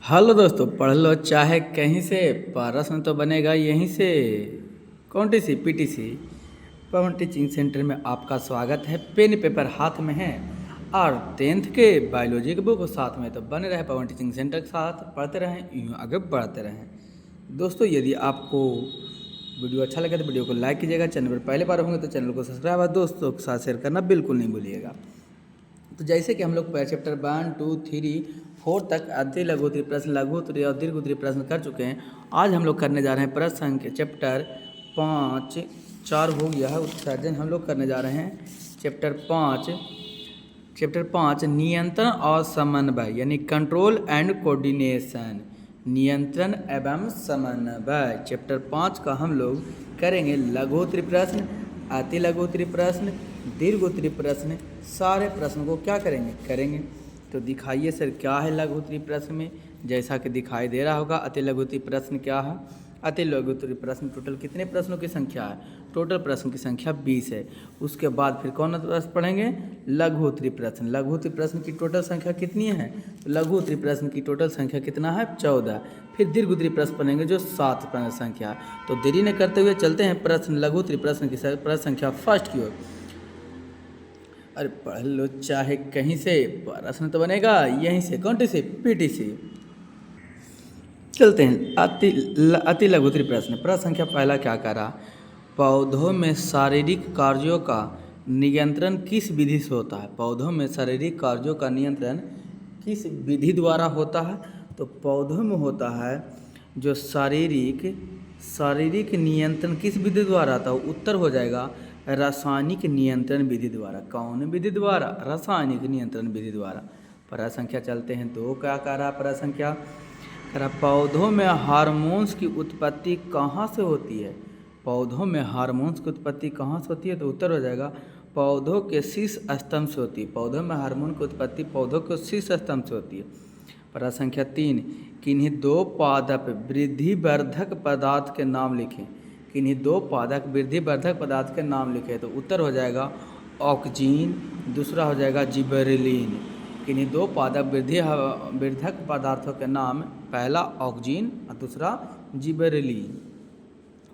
Hello दोस्तों, पढ़ लो चाहे कहीं से, प्रश्न तो बनेगा यहीं से। कौन सी पीटीसी पवन टीचिंग सेंटर में आपका स्वागत है। पेन पेपर हाथ में है और 10th के बायोलॉजी के बुक साथ में, तो बने रहे पवन टीचिंग सेंटर के साथ, पढ़ते रहें, यूँ आगे बढ़ते रहें। दोस्तों, यदि आपको वीडियो अच्छा लगे तो वीडियो को लाइक कीजिएगा। चैनल पर पहले बार होंगे तो चैनल को सब्सक्राइब और दोस्तों के साथ शेयर करना बिल्कुल नहीं भूलिएगा। तो जैसे कि हम लोग चैप्टर 1, 2, 3, 4 तक आधे लघु उत्तरीय प्रश्न, लघु उत्तरीय और दीर्घ उत्तरीय प्रश्न कर चुके हैं। आज हम लोग करने जा रहे हैं प्रश्न संख्या चैप्टर 5, 4 हो गया है उत्सर्जन। हम लोग करने जा रहे हैं चैप्टर 5 नियंत्रण और समन्वय, यानी कंट्रोल एंड कोऑर्डिनेशन। नियंत्रण एवं समन्वय चैप्टर 5 का हम लोग करेंगे लघु उत्तरीय प्रश्न, अति लघु उत्तरीय प्रश्न, दीर्घ उत्तरीय प्रश्न। सारे प्रश्न को क्या करेंगे। तो दिखाइए सर, क्या है लघु उत्तरीय प्रश्न में। जैसा कि दिखाई दे रहा होगा, अति लघु उत्तरीय प्रश्न क्या है। अति लघु उत्तरीय प्रश्न टोटल कितने प्रश्नों की संख्या है। टोटल प्रश्न की संख्या 20 है। उसके बाद फिर कौन प्रश्न पढ़ेंगे, लघु उत्तरीय प्रश्न। लघु उत्तरीय प्रश्न की टोटल संख्या कितनी है, तो लघु उत्तरीय प्रश्न की टोटल संख्या कितना है, 14। फिर दीर्घ उत्तरीय प्रश्न पढ़ेंगे जो 7 संख्या है। तो देरी न करते हुए चलते हैं प्रश्न लघु उत्तरीय प्रश्न की प्रश्न संख्या फर्स्ट की ओर। अरे पढ़ लो चाहे कहीं से, प्रश्न तो बनेगा यहीं से। कौन से पीटीसी। चलते हैं अति लघु उत्तरीय प्रश्न। प्रश्न संख्या पहला क्या कह रहा, पौधों में शारीरिक कार्यों का नियंत्रण किस विधि से होता है। पौधों में शारीरिक कार्यों का नियंत्रण किस विधि द्वारा होता है। तो पौधों में होता है जो शारीरिक नियंत्रण किस विधि द्वारा आता है। उत्तर हो जाएगा रासायनिक नियंत्रण विधि द्वारा। कौन विधि द्वारा, रासायनिक नियंत्रण विधि द्वारा। प्रश्न संख्या चलते हैं 2, क्या कह रहा प्रश्न संख्या कह रहा, पौधों में हार्मोन्स की उत्पत्ति कहाँ से होती है। पौधों में हार्मोन्स की उत्पत्ति कहाँ से होती है। तो उत्तर हो जाएगा पौधों के शीर्ष स्तंभ से होती है। पौधों में हार्मोन की उत्पत्ति पौधों के शीर्ष स्तंभ से होती है। प्रश्न संख्या 3, किन्हीं 2 पादप वृद्धिवर्धक पदार्थ के नाम लिखें। किन्हीं 2 पादप वृद्धिवर्धक पदार्थ के नाम लिखें। तो उत्तर हो जाएगा ऑक्जीन, दूसरा हो जाएगा जिबरेलिन। किन्हीं 2 पादप वृद्धक पदार्थों के नाम, पहला ऑक्जीन और दूसरा जिबरेलिन।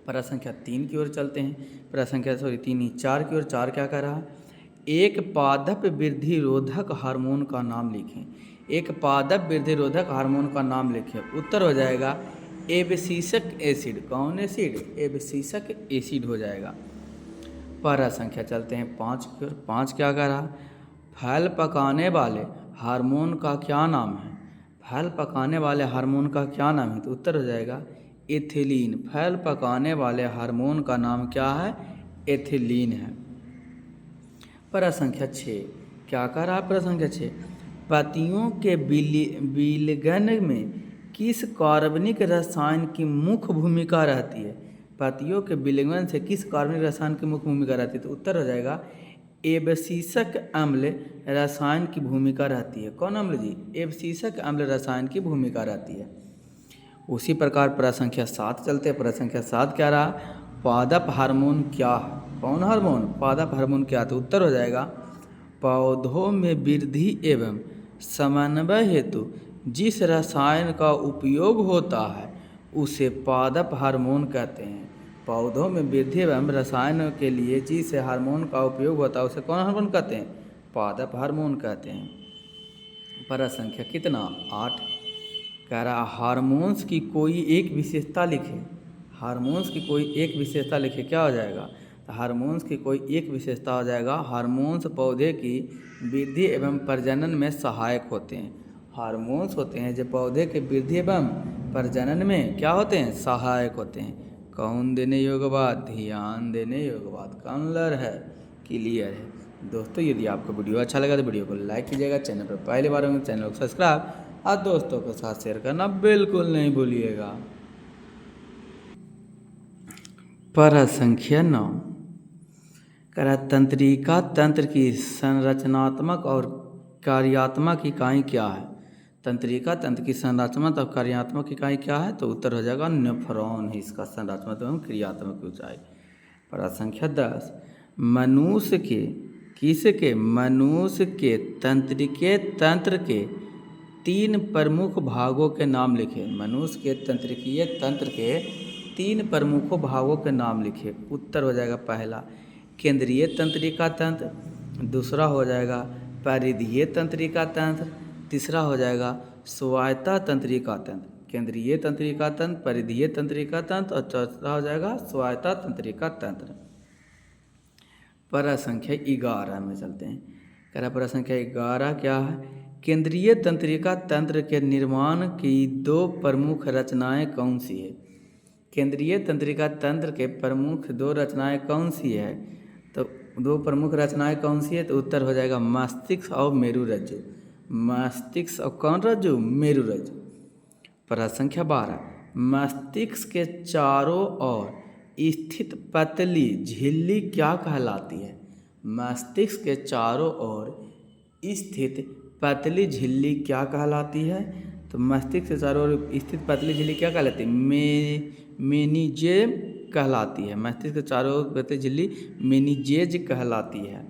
प्रश्न संख्या 3 की ओर चलते हैं। प्रश्न संख्या 4 की ओर। 4 क्या कह रहा है, एक पादप वृद्धि रोधक हार्मोन का नाम लिखें। एक पादप वृद्धि रोधक हार्मोन का नाम लिखें। उत्तर हो जाएगा एब्सिसिक एसिड। कौन एसिड, एब्सिसिक एसिड हो जाएगा। प्रश्न संख्या चलते हैं 5 की ओर। 5 क्या कह रहा, फल पकाने वाले हार्मोन का क्या नाम है। फल पकाने वाले हार्मोन का क्या नाम है। तो उत्तर हो जाएगा एथिलीन। फल पकाने वाले हार्मोन का नाम क्या है, एथिलीन है। प्रश्न संख्या 6 क्या कह रहा है। प्रश्न संख्या 6, पत्तियों के विलयन में किस कार्बनिक रसायन की मुख्य भूमिका रहती है। पत्तियों के विलयन से किस कार्बनिक रसायन की मुख्य भूमिका रहती है। तो उत्तर हो जाएगा एब्सिसिक अम्ल रसायन की भूमिका रहती है। कौन अम्ल जी, एब्सिसिक अम्ल रसायन की भूमिका रहती है। उसी प्रकार प्रश्न संख्या 7 चलते हैं। प्रश्न संख्या 7 क्या रहा, पादप हार्मोन क्या है। कौन हार्मोन, पादप हार्मोन क्या है। तो उत्तर हो जाएगा पौधों में वृद्धि एवं समन्वय हेतु जिस रसायन का उपयोग होता है उसे पादप हार्मोन कहते हैं। पौधों में वृद्धि एवं रसायन के लिए जिस हार्मोन का उपयोग होता है उसे कौन हार्मोन कहते हैं, पादप हार्मोन कहते हैं। प्रश्न संख्या कितना, 8 कह रहा, हार्मोन्स की कोई एक विशेषता लिखे। हार्मोन्स की कोई एक विशेषता लिखे, क्या हो जाएगा। हार्मोन्स की कोई एक विशेषता हो जाएगा, हार्मोन्स पौधे की वृद्धि एवं प्रजनन में सहायक होते हैं। हार्मोन्स होते हैं जो पौधे के वृद्धि एवं प्रजनन में क्या होते हैं, सहायक होते हैं। कौन देने योग्य बात, ध्यान देने योग्य बात। कॉलर है, क्लियर है। दोस्तों, यदि आपको वीडियो अच्छा लगा तो वीडियो को लाइक कीजिएगा। चैनल पर पहली बार होंगे चैनल को सब्सक्राइब और दोस्तों के साथ शेयर करना बिल्कुल नहीं भूलिएगा। प्रश्न संख्या 9 कह, तंत्रिका तंत्र की संरचनात्मक और कार्यात्मक इकाई क्या है। तंत्रिका तंत्र की संरचनात्मक और कार्यात्मक इकाई क्या है। तो उत्तर हो जाएगा नेफ्रॉन है इसका संरचनात्मक एवं क्रियात्मक ऊंचाई। प्रश्न संख्या 10, मनुष्य के तंत्रिके तंत्र के तीन प्रमुख भागों के नाम लिखे। मनुष्य के तंत्रिकीय तंत्र के तीन प्रमुख भागों के नाम लिखे। उत्तर हो जाएगा पहला केंद्रीय तंत्रिका तंत्र, दूसरा हो जाएगा परिधीय तंत्रिका तंत्र, तीसरा हो जाएगा स्वायत्ता तंत्रिका तंत्र। केंद्रीय तंत्रिका तंत्र, परिधीय तंत्रिका तंत्र और चौथा हो जाएगा स्वायत्ता तंत्रिका तंत्र। प्रश्न संख्या 11 में चलते हैं। कह रहा प्रश्न संख्या 11 क्या है? केंद्रीय तंत्रिका तंत्र के निर्माण की दो प्रमुख रचनाएं कौन सी है? केंद्रीय तंत्रिका तंत्र के प्रमुख दो रचनाएं कौन सी है? तो दो प्रमुख रचनाएं कौन सी है? तो उत्तर हो जाएगा मस्तिष्क और मेरुरज्जु। मस्तिष्क और कौन रज्जु? मेरुरज्जु। प्रश्न संख्या 12, मस्तिष्क के चारों ओर स्थित पतली झिल्ली क्या कहलाती है? मस्तिष्क के चारों ओर स्थित पतली झिल्ली क्या कहलाती है? तो मस्तिष्क के चारों ओर स्थित पतली झिल्ली क्या कहलाती है? मेनिजेम कहलाती है। मस्तिष्क के चारों ओर पतली झिल्ली मेनिजेज कहलाती है।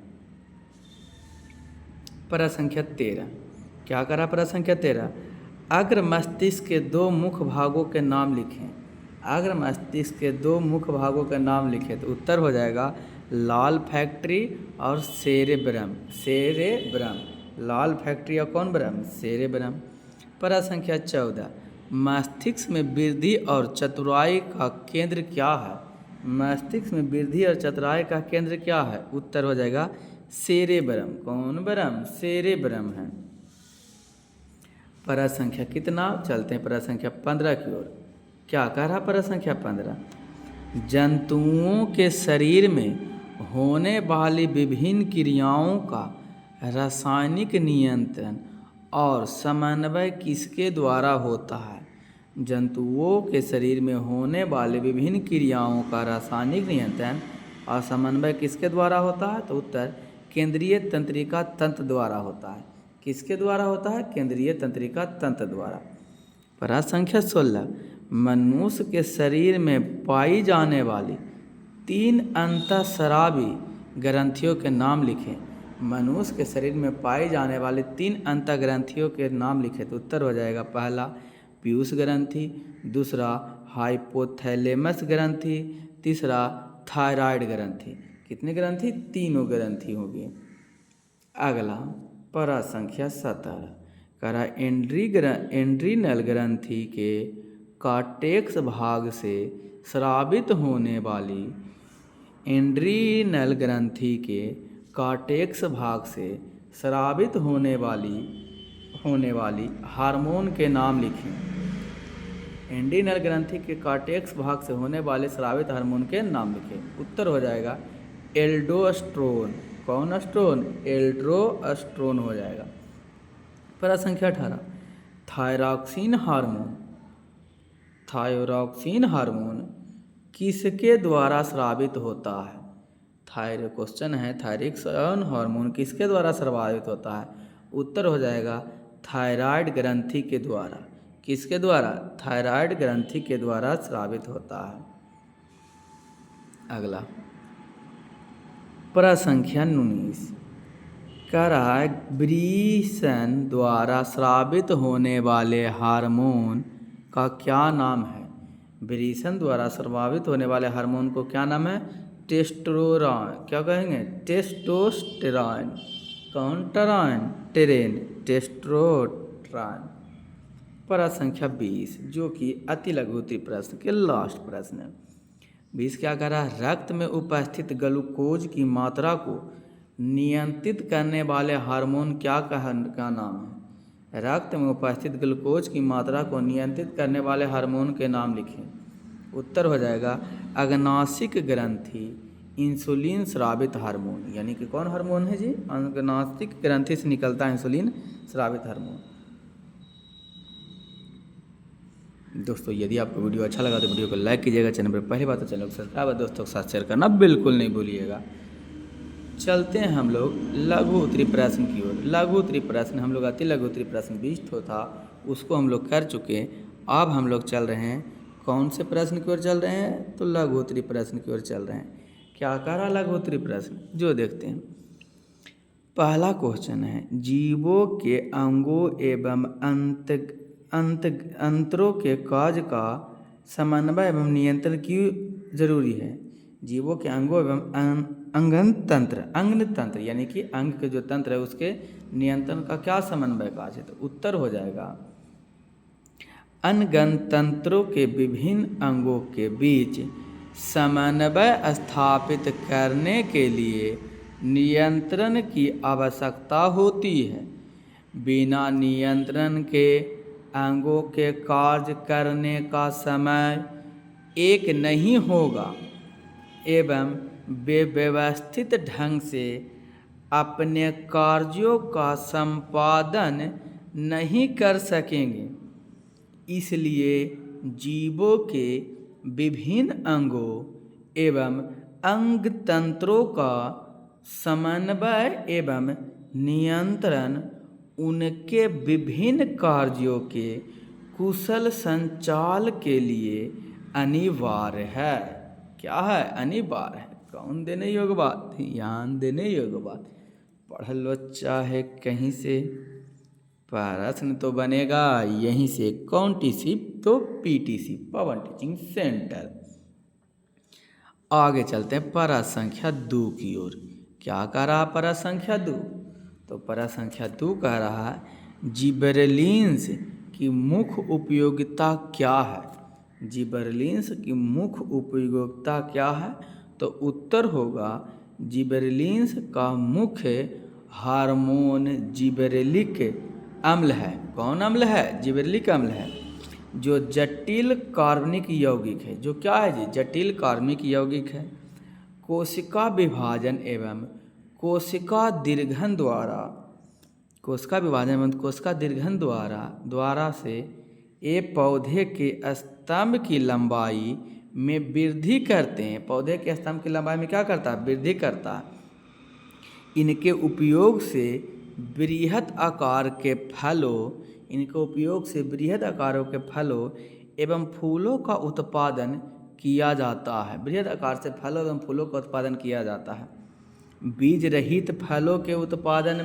प्रश्न संख्या 13 क्या करा? प्रश्न संख्या 13, अग्र मस्तिष्क के दो मुख्य भागों के नाम लिखें। अग्र मस्तिष्क के दो मुख्य भागों के नाम लिखें। तो उत्तर हो जाएगा लाल फैक्ट्री और सेरेब्रम। सेरेब्रम, लाल फैक्ट्री और कौन ब्रम? सेरेब्रम। प्रश्न संख्या 14, मस्तिष्क में वृद्धि और चतुराई का केंद्र क्या है? मस्तिष्क में वृद्धि और चतुराई का केंद्र क्या है? उत्तर हो जाएगा सेरेब्रम। कौन ब्रम? सेरेब्रम है। प्रश्न संख्या कितना? चलते हैं प्रश्न संख्या 15 की ओर। क्या कह रहा प्रश्न संख्या 15, जंतुओं के शरीर में होने वाली विभिन्न क्रियाओं का रासायनिक नियंत्रण और समन्वय किसके द्वारा होता है? जंतुओं के शरीर में होने वाले विभिन्न क्रियाओं का रासायनिक नियंत्रण और समन्वय किसके द्वारा होता है? तो उत्तर केंद्रीय तंत्रिका तंत्र द्वारा होता है। किसके द्वारा होता है? केंद्रीय तंत्रिका तंत्र द्वारा। प्रश्न संख्या 16, मनुष्य के शरीर में पाई जाने वाली तीन अंतःस्रावी ग्रंथियों के नाम लिखें। मनुष्य के शरीर में पाई जाने वाली तीन अंतःग्रंथियों के नाम लिखें। तो उत्तर हो जाएगा पहला पीयूष ग्रंथि, दूसरा हाइपोथैलेमस ग्रंथि, तीसरा थायराइड ग्रंथि। कितनी ग्रंथि? तीनों ग्रंथि होगी। अगला प्रश्न संख्या 17 करा एंड्रीनल ग्रंथि के कॉर्टेक्स भाग से स्रावित होने वाली एंड्रीनल ग्रंथि के कॉर्टेक्स भाग से स्रावित होने वाली हार्मोन के नाम लिखें। एंड्रीनल ग्रंथि के कॉर्टेक्स भाग से होने वाले स्रावित हार्मोन के नाम लिखें। उत्तर हो जाएगा एल्डोस्ट्रोन। कौन स्ट्रोन? एल्ड्रोस्ट्रोन हो जाएगा। प्रश्न संख्या 18, थायरॉक्सिन हार्मोन किसके द्वारा स्रावित होता है? क्वेश्चन है थायरॉक्सिन हार्मोन किसके द्वारा स्रावित होता है? उत्तर हो जाएगा थायराइड ग्रंथि के द्वारा। किसके द्वारा? थायराइड ग्रंथि के द्वारा स्रावित होता है। अगला प्रश्न संख्या 19 कह रहा है ब्रीसन द्वारा स्रावित होने वाले हार्मोन का क्या नाम है? ब्रीसन द्वारा स्रावित होने वाले हार्मोन को क्या नाम है? टेस्टोस्टेरोन। क्या कहेंगे? टेस्टोस्टेरोन। कौन? Terrain, testosterone. प्रश्न संख्या 20 जो कि अति लघु उत्तरीय प्रश्न के लास्ट प्रश्न है। 20 क्या कह रहा है? रक्त में उपस्थित ग्लूकोज की मात्रा को नियंत्रित करने वाले हार्मोन क्या नाम है? रक्त में उपस्थित ग्लूकोज की मात्रा को नियंत्रित करने वाले हार्मोन के नाम लिखें। उत्तर हो जाएगा अग्नाशिक ग्रंथि इंसुलिन स्रावित हार्मोन। यानी कि कौन हार्मोन है जी? अग्नाशिक ग्रंथि से निकलता है इंसुलिन स्रावित हार्मोन। दोस्तों यदि आपको वीडियो अच्छा लगा तो वीडियो को लाइक कीजिएगा। चैनल पर पहली बात तो चैनल को सब्सक्राइब और दोस्तों के साथ शेयर करना बिल्कुल नहीं भूलिएगा। चलते हैं हम लोग लघु उत्तरीय प्रश्न की ओर। लघु उत्तरीय प्रश्न हम लोग अति लघु उत्तरीय प्रश्न 20 तो था, उसको हम लोग कर चुके। अब हम लोग चल रहे हैं कौन से प्रश्न की ओर चल रहे हैं? तो लघु उत्तरीय प्रश्न की ओर चल रहे हैं। क्या कह रहा लघु उत्तरीय प्रश्न? जो देखते हैं। पहला क्वेश्चन है, जीवों के अंगों एवं अंतरों के कार्य का समन्वय एवं नियंत्रण क्यों जरूरी है? जीवों के अंगों एवं अंग तंत्र यानी कि अंग के जो तंत्र है उसके नियंत्रण का क्या समन्वय कार्य है? तो उत्तर हो जाएगा, अंगन तंत्रों के विभिन्न अंगों के बीच समन्वय स्थापित करने के लिए नियंत्रण की आवश्यकता होती है। बिना नियंत्रण के अंगों के कार्य करने का समय एक नहीं होगा एवं वे व्यवस्थित ढंग से अपने कार्यों का संपादन नहीं कर सकेंगे। इसलिए जीवों के विभिन्न अंगों एवं अंग तंत्रों का समन्वय एवं नियंत्रण उनके विभिन्न कार्यों के कुशल संचालन के लिए अनिवार्य है। क्या है? अनिवार्य है। कौन देने योग्य बात? ध्यान देने योग्य बात। पढ़ लो चाहे कहीं से, प्रश्न तो बनेगा यहीं से, कौन टीसी तो पीटीसी पवन टीचिंग सेंटर। आगे चलते हैं परा संख्या 2 की ओर। क्या कह रहा है परा संख्या 2? तो परा संख्या 2 कह रहा है जिबरेलिन्स की मुख्य उपयोगिता क्या है? जिबरेलिन्स की मुख्य उपयोगिता क्या है? तो उत्तर होगा, जिबरेलिन्स का मुख्य हार्मोन जिबरेलिक अम्ल है। कौन अम्ल है? जिबरेलिक अम्ल है, जो जटिल कार्बनिक यौगिक है। जो क्या है जी? जटिल कार्बनिक यौगिक है। कोशिका विभाजन एवं कोशिका दीर्घन द्वारा से ये पौधे के स्तंभ की लंबाई में वृद्धि करते हैं। पौधे के स्तंभ की लंबाई में क्या करता है? वृद्धि करता है। इनके उपयोग से बृहत आकार के फलों एवं फूलों का उत्पादन किया जाता है। बृहद आकार से फलों एवं फूलों का उत्पादन किया जाता है। बीज रहित फलों के उत्पादन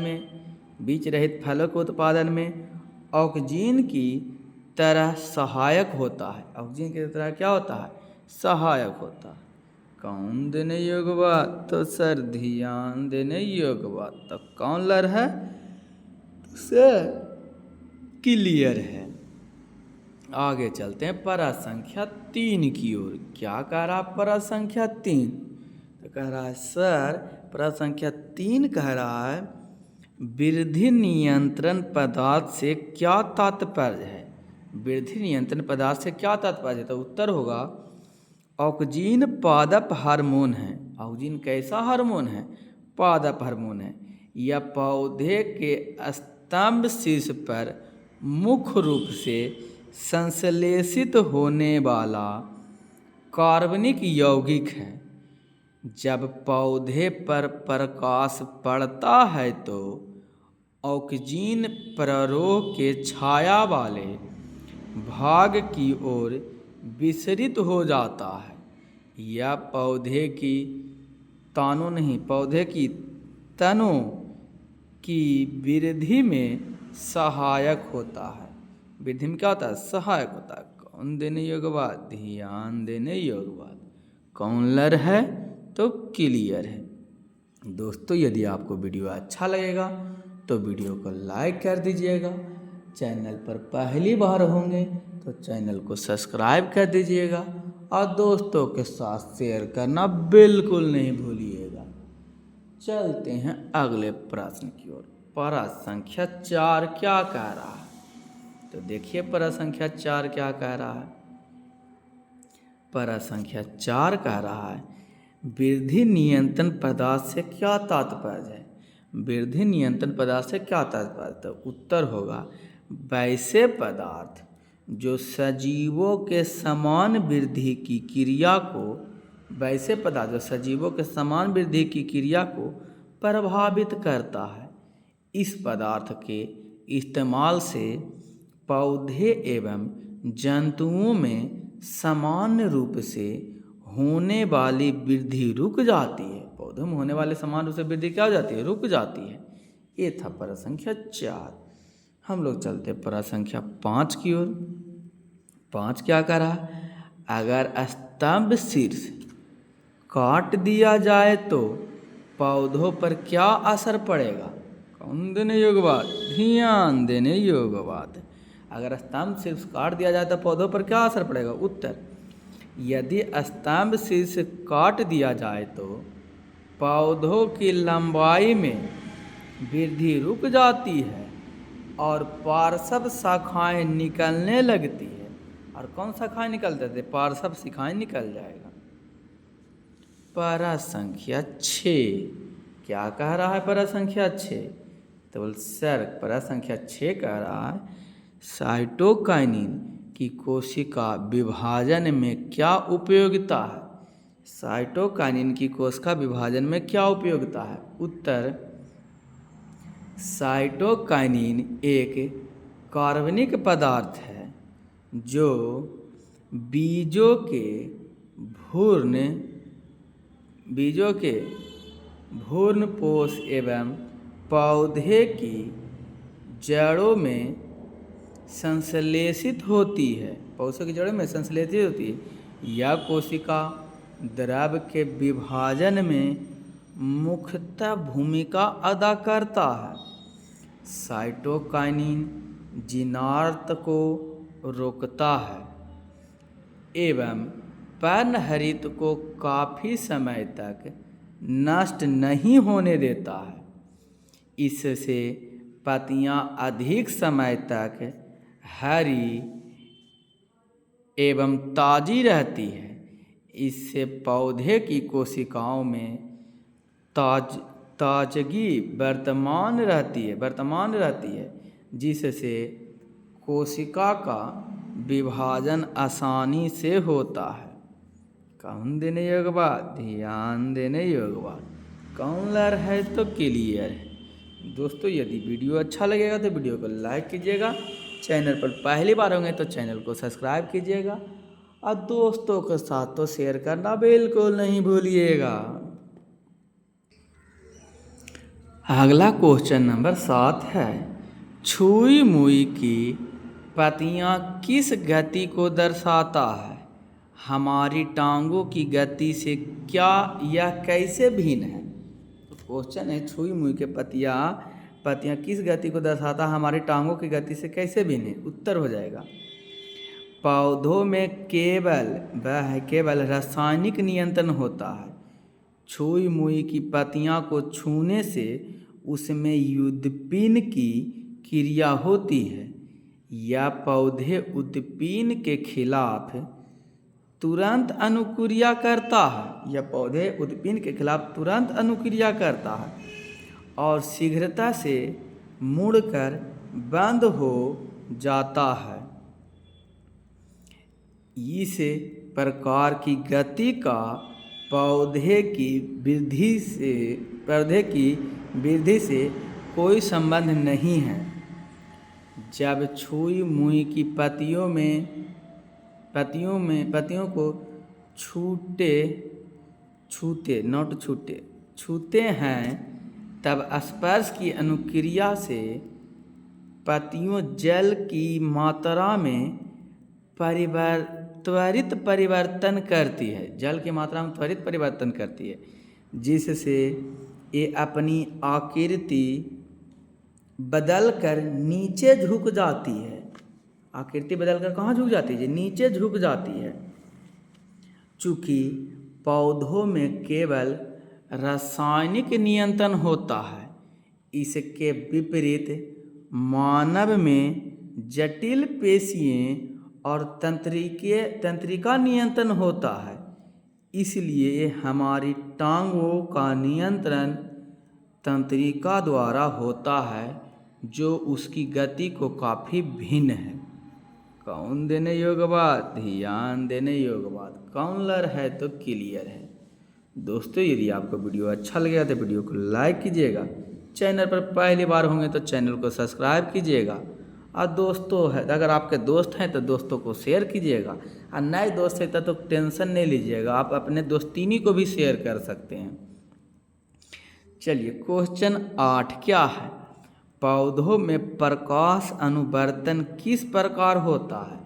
में ऑक्सीजन की तरह सहायक होता है। ऑक्सीजन की तरह क्या होता है? सहायक होता है। कौन देने योग्य बात? तो सर ध्यान देने योग्य बात। तो कौन लर है? सर क्लियर है। आगे चलते हैं परा संख्या 3 की ओर। क्या कह रहा परा संख्या 3? तो कह रहा है सर परा संख्या 3 कह रहा है वृद्धि नियंत्रण पदार्थ से क्या तात्पर्य है? वृद्धि नियंत्रण पदार्थ से क्या तात्पर्य है? तो उत्तर होगा, ऑक्सीजन पादप हार्मोन है। ऑक्सीजन कैसा हार्मोन है? पादप हार्मोन है। यह पौधे के स्तंभ शीर्ष पर मुख्य रूप से संश्लेषित होने वाला कार्बनिक यौगिक है। जब पौधे पर प्रकाश पड़ता है तो ऑक्सीजन प्ररोह के छाया वाले भाग की ओर विसरित हो जाता है। यह पौधे की तनों की वृद्धि में सहायक होता है। वृद्धि में क्या होता है? सहायक होता है। कौन देने योग्य बात? ध्यान देने योग्य बात। कौन लर है? तो क्लियर है। दोस्तों यदि आपको वीडियो अच्छा लगेगा तो वीडियो को लाइक कर दीजिएगा। चैनल पर पहली बार होंगे तो चैनल को सब्सक्राइब कर दीजिएगा और दोस्तों के साथ शेयर करना बिल्कुल नहीं भूलिएगा। चलते हैं अगले प्रश्न की ओर। परा संख्या 4 क्या कह रहा है? तो देखिए परा संख्या 4 क्या कह रहा है। परा संख्या 4 कह रहा है वृद्धि नियंत्रण पदार्थ से क्या तात्पर्य है? वृद्धि नियंत्रण पदार्थ से क्या तात्पर्य? तो उत्तर होगा, वैसे पदार्थ जो सजीवों के समान वृद्धि की क्रिया को प्रभावित करता है। इस पदार्थ के इस्तेमाल से पौधे एवं जंतुओं में सामान्य रूप से होने वाली वृद्धि रुक जाती है। पौधों में होने वाले समान रूप से वृद्धि क्या हो जाती है? रुक जाती है। ये था प्रश्न संख्या 4। हम लोग चलते प्रश्न संख्या 5 की ओर। 5 क्या करा, अगर स्तंभ शीर्ष काट दिया जाए तो पौधों पर क्या असर पड़ेगा। कौन देने योग्य बात, ध्यान देने योग्य बात है। अगर स्तंभ शीर्ष काट दिया जाए तो पौधों पर क्या असर पड़ेगा। उत्तर, यदि स्तंभ शीर्ष काट दिया जाए तो पौधों की लंबाई में वृद्धि रुक जाती है और पार्श्व शाखाएं निकलने लगती है। और कौन शाखाएं निकलते थे, पार्श्व शाखाएं निकल जाएगा। प्रश्न संख्या 6 क्या कह रहा है। प्रश्न संख्या 6 तो बोल सर प्रश्न संख्या 6 कह रहा है साइटोकाइनिन की कोशिका विभाजन में क्या उपयोगिता है। साइटोकाइनिन की कोशिका विभाजन में क्या उपयोगिता है। उत्तर, साइटोकाइनिन एक कार्बनिक पदार्थ है जो बीजों के भ्रूणपोष एवं पौधे की जड़ों में संश्लेषित होती है। पौधों की जड़ों में संश्लेषित होती है। यह कोशिका द्रव के विभाजन में मुख्यतः भूमिका अदा करता है। साइटोकाइनिन जीनार्थ को रोकता है एवं पर्णहरित को काफ़ी समय तक नष्ट नहीं होने देता है। इससे पत्तियां अधिक समय तक हरी एवं ताज़ी रहती है। इससे पौधे की कोशिकाओं में ताजगी वर्तमान रहती है जिससे कोशिका का विभाजन आसानी से होता है। कौन देने योग्य बात, ध्यान देने योग्य बात। कौन लर है तो क्लियर है। दोस्तों यदि वीडियो अच्छा लगेगा तो वीडियो को लाइक कीजिएगा, चैनल पर पहली बार होंगे तो चैनल को सब्सक्राइब कीजिएगा और दोस्तों के साथ तो शेयर करना बिल्कुल नहीं भूलिएगा। अगला क्वेश्चन नंबर 7 है, छुई मुई की पत्तियां किस गति को दर्शाता है। हमारी टांगों की गति से क्या यह कैसे भिन्न है। तो क्वेश्चन है छुई मुई के पत्तियां किस गति को दर्शाता है, हमारी टांगों की गति से कैसे भिन्न है। उत्तर हो जाएगा, पौधों में केवल रासायनिक नियंत्रण होता है। छुई मुई की पत्तियां को छूने से उसमें युद्धपिन की क्रिया होती है। यह पौधे उत्पीन के खिलाफ तुरंत अनुक्रिया करता है। और शीघ्रता से मुड़कर बंद हो जाता है। इस प्रकार की गति का पौधे की वृद्धि से कोई संबंध नहीं है। जब छुई मुई की पत्तियों को छूते हैं तब स्पर्श की अनुक्रिया से पत्तियों जल की मात्रा में त्वरित परिवर्तन करती है, जिससे ये अपनी आकृति बदलकर नीचे झुक जाती है। आकृति बदलकर कहाँ झुक जाती है, नीचे झुक जाती है। चूँकि पौधों में केवल रासायनिक नियंत्रण होता है, इसके विपरीत मानव में जटिल पेशियाँ और तंत्रिका नियंत्रण होता है। इसलिए हमारी टांगों का नियंत्रण तंत्रिका द्वारा होता है जो उसकी गति को काफ़ी भिन्न है। कौन देने योग्य बात, ध्यान देने योग्य बात। कौन लर है तो क्लियर है। दोस्तों यदि आपको वीडियो अच्छा लगेगा तो वीडियो को लाइक कीजिएगा, चैनल पर पहली बार होंगे तो चैनल को सब्सक्राइब कीजिएगा और दोस्तों है अगर आपके दोस्त हैं तो दोस्तों को शेयर कीजिएगा और नए दोस्त हैं तो टेंशन नहीं लीजिएगा, आप अपने दोस्तिनी को भी शेयर कर सकते हैं। चलिए क्वेश्चन 8 क्या है, पौधों में प्रकाश अनुवर्तन किस प्रकार होता है?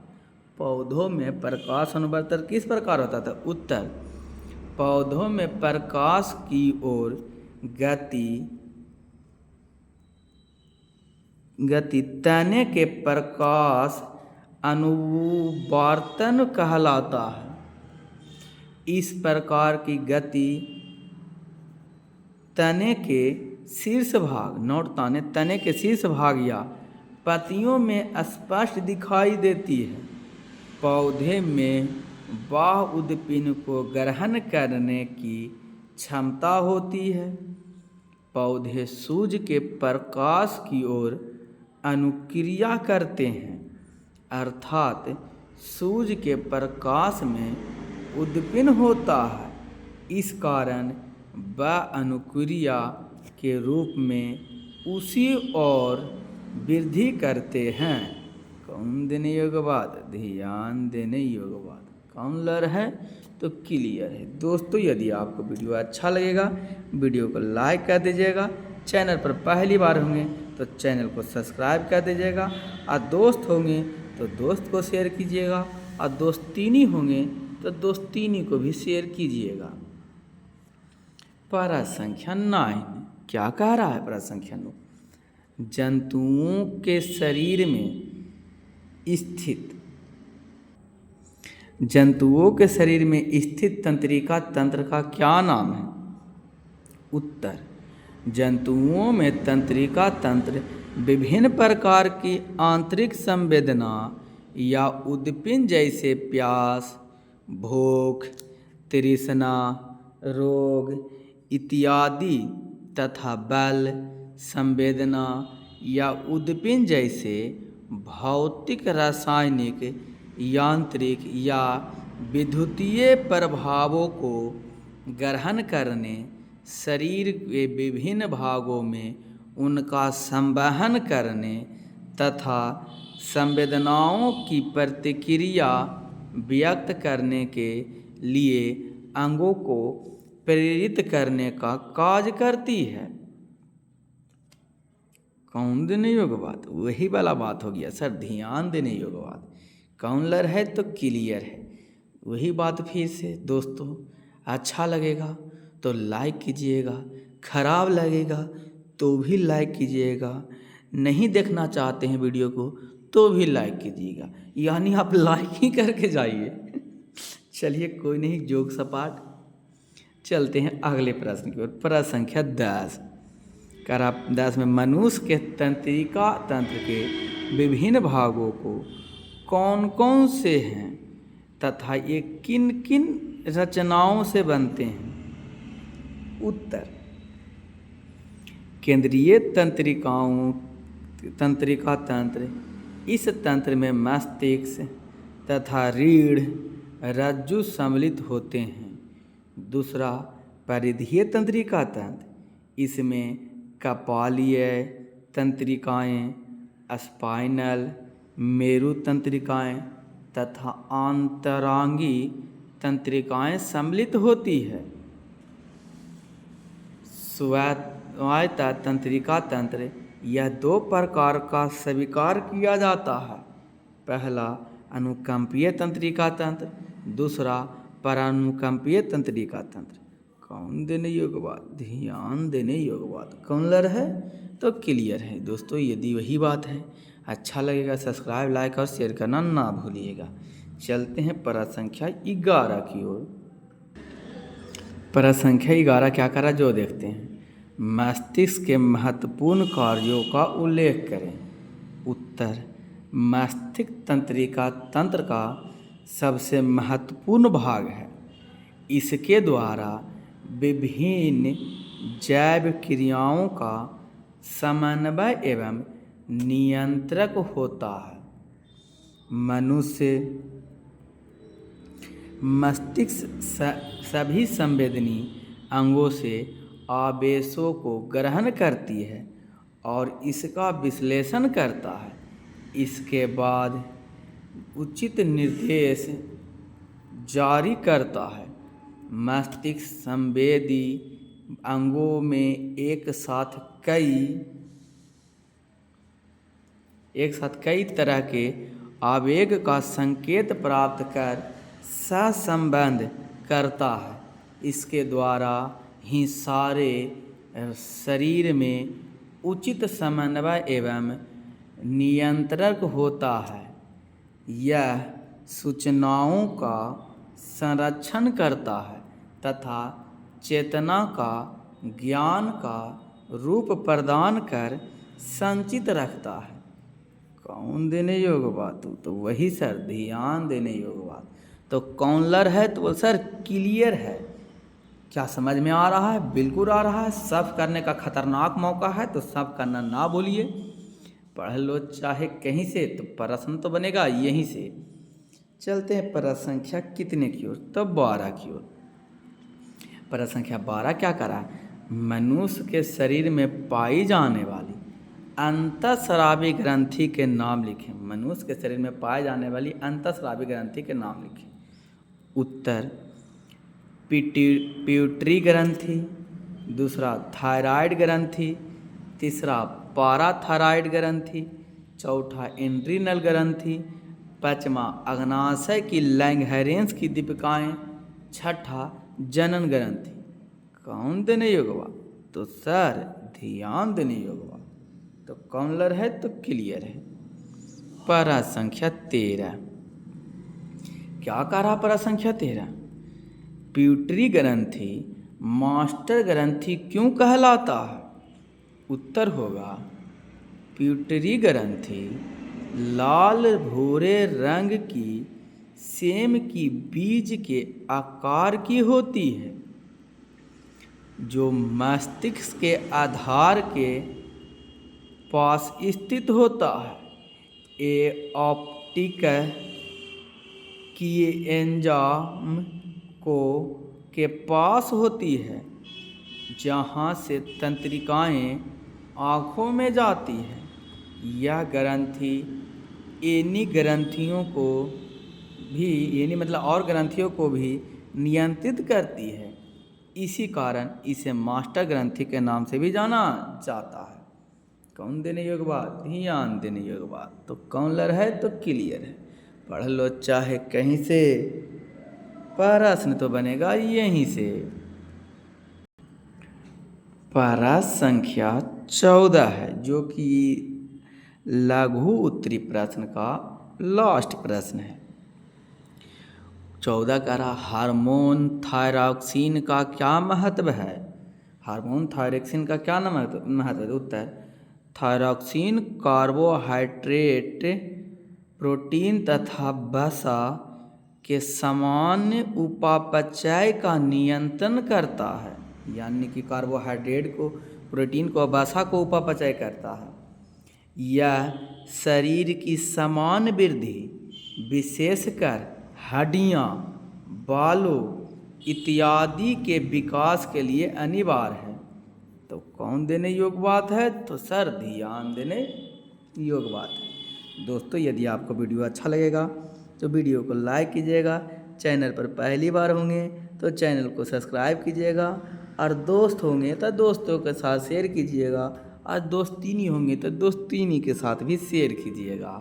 पौधों में प्रकाश अनुवर्तन किस प्रकार होता था? उत्तर, पौधों में प्रकाश की ओर गति तने के प्रकाश अनुवर्तन कहलाता है। इस प्रकार की गति तने के शीर्ष भाग, नोट ताने, तने के शीर्ष भाग या पत्तियों में स्पष्ट दिखाई देती है। पौधे में बाह्य उद्दीपन को ग्रहण करने की क्षमता होती है। पौधे सूर्य के प्रकाश की ओर अनुक्रिया करते हैं, अर्थात सूर्य के प्रकाश में उद्दीपन होता है। इस कारण वह अनुक्रिया के रूप में उसी ओर वृद्धि करते हैं। कौन देने योग्य बात? ध्यान देने योग्य बात। कौन लर है? तो क्लियर है। दोस्तों, यदि आपको वीडियो अच्छा लगेगा, वीडियो को लाइक कर दीजिएगा। चैनल पर पहली बार होंगे तो चैनल को सब्सक्राइब कर दीजिएगा, और दोस्त होंगे तो दोस्त को शेयर कीजिएगा, और दोस्तीनी होंगे तो दोस्तीनी को भी शेयर कीजिएगा। पारा संख्या 9 क्या कह रहा है? पारा संख्या 9, जंतुओं के शरीर में स्थित तंत्रिका तंत्र का क्या नाम है? उत्तर, जंतुओं में तंत्रिका तंत्र विभिन्न प्रकार की आंतरिक संवेदना या उद्दीपन जैसे प्यास, भूख, तृष्णा, रोग इत्यादि तथा बल, संवेदना या उद्दीपन जैसे भौतिक, रासायनिक, यांत्रिक या विद्युतीय प्रभावों को ग्रहण करने, शरीर के विभिन्न भागों में उनका संवहन करने तथा संवेदनाओं की प्रतिक्रिया व्यक्त करने के लिए अंगों को प्रेरित करने का कार्य करती है। कौन देने योग्य बात? वही वाला बात हो गया सर, ध्यान देने योग्य बात। कौन लर है? तो क्लियर है। वही बात फिर से दोस्तों, अच्छा लगेगा तो लाइक कीजिएगा, खराब लगेगा तो भी लाइक कीजिएगा, नहीं देखना चाहते हैं वीडियो को तो भी लाइक कीजिएगा, यानी आप लाइक ही करके जाइए। चलिए कोई नहीं, जोक सपाट। चलते हैं अगले प्रश्न की ओर। प्रश्न संख्या 10 करा 10 में मनुष्य के तंत्रिका तंत्र के विभिन्न भागों को कौन कौन से हैं तथा ये किन किन रचनाओं से बनते हैं? उत्तर, केंद्रीय तंत्रिका तंत्र, इस तंत्र में मस्तिष्क तथा रीढ़ रज्जु सम्मिलित होते हैं। दूसरा, परिधीय तंत्रिका तंत्र, इसमें कपालीय तंत्रिकाएं, स्पाइनल, मेरु तंत्रिकाएं तथा आंतरांगी तंत्रिकाएं सम्मिलित होती है। स्वायत्त तंत्रिका तंत्र, यह 2 प्रकार का स्वीकार किया जाता है। पहला अनुकंपीय तंत्रिका तंत्र, दूसरा परानुकंपीय तंत्रिका तंत्र। कौन देने योग्य बात? ध्यान देने योग्य बात। कौन लर है? तो क्लियर है। दोस्तों, यदि वही बात है, अच्छा लगेगा सब्सक्राइब, लाइक और शेयर करना ना भूलिएगा। चलते हैं प्रश्न संख्या 11 की ओर। प्रश्न संख्या 11 क्या करा जो देखते हैं। मस्तिष्क के महत्वपूर्ण कार्यों का उल्लेख करें। उत्तर, मस्तिष्क तंत्रिका तंत्र का सबसे महत्वपूर्ण भाग है। इसके द्वारा विभिन्न जैव क्रियाओं का समन्वय एवं नियंत्रक होता है। मनुष्य मस्तिष्क सभी संवेदनीय अंगों से आवेशों को ग्रहण करती है और इसका विश्लेषण करता है। इसके बाद उचित निर्देश जारी करता है। मस्तिष्क संवेदी अंगों में एक साथ कई एक साथ कई तरह के आवेग का संकेत प्राप्त कर सहसंबंध करता है। इसके द्वारा ही सारे शरीर में उचित समन्वय एवं नियंत्रण होता है। यह सूचनाओं का संरक्षण करता है तथा चेतना का ज्ञान का रूप प्रदान कर संचित रखता है। कौन देने योग्य बात? तो वही सर, ध्यान देने योग्य बात। तो कौन लर है? तो बोल सर क्लियर है। क्या समझ में आ रहा है? बिल्कुल आ रहा है। सब करने का खतरनाक मौका है, तो सब करना ना बोलिए, पढ़ लो चाहे कहीं से, तो प्रश्न तो बनेगा यहीं से। चलते हैं प्रश्न संख्या कितने की ओर? तो 12 की ओर। प्रश्न संख्या 12 क्या करा है? मनुष्य के शरीर में पाई जाने वाली अंतःस्रावी ग्रंथि के नाम लिखें। मनुष्य के शरीर में पाई जाने वाली अंतःस्रावी ग्रंथि के नाम लिखें। उत्तर पिट्यूटरी ग्रंथि, दूसरा थायराइड ग्रंथि, तीसरा पाराथायराइड ग्रंथि, चौथा एड्रिनल ग्रंथि, पांचवा अग्नाशय की लैंगहेरेंस की दीपिकाएँ, छठा जनन ग्रंथि। कौन देने योग्य बात? तो सर ध्यान देने योग्य बात। तो कौन लर है? तो क्लियर है। प्रश्न संख्या 13 क्या कह रहा? प्रश्न संख्या 13 पिट्यूटरी ग्रंथि मास्टर ग्रंथि क्यों कहलाता है? उत्तर होगा पिट्यूटरी ग्रंथि लाल भूरे रंग की सेम की बीज के आकार की होती है, जो मस्तिष्क के आधार के पास स्थित होता है। ये ऑप्टिक की एंजाइम को के पास होती है, जहाँ से तंत्रिकाएँ आँखों में जाती है। यह ग्रंथि एनी ग्रंथियों को भी, यानी मतलब और ग्रंथियों को भी नियंत्रित करती है। इसी कारण इसे मास्टर ग्रंथि के नाम से भी जाना जाता है। कौन देने योग्य बात? ध्यान देने योग्य बात। तो कौन लर है? तो क्लियर है। पढ़ लो चाहे कहीं से, प्रश्न तो बनेगा यहीं से। प्रश्न संख्या 14 है, जो कि लघु उत्तरी प्रश्न का लास्ट प्रश्न है। 14 कह रहा हार्मोन थायरॉक्सिन का क्या महत्व है? हार्मोन थायरॉक्सिन का क्या महत्व है? उत्तर थायरॉक्सिन कार्बोहाइड्रेट, प्रोटीन तथा वसा के सामान्य उपापचय का नियंत्रण करता है। यानी कि कार्बोहाइड्रेट को, प्रोटीन को, वसा को उपापचय करता है। यह शरीर की समान वृद्धि, विशेषकर हड्डियाँ, बालों इत्यादि के विकास के लिए अनिवार्य है। तो कौन देने योग्य बात है? तो सर ध्यान देने योग्य बात है। दोस्तों यदि आपको वीडियो अच्छा लगेगा तो वीडियो को लाइक कीजिएगा, चैनल पर पहली बार होंगे तो चैनल को सब्सक्राइब कीजिएगा, और दोस्त होंगे तो दोस्तों के साथ शेयर कीजिएगा, और दोस्तीनी होंगे तो दोस्तीनी के साथ भी शेयर कीजिएगा।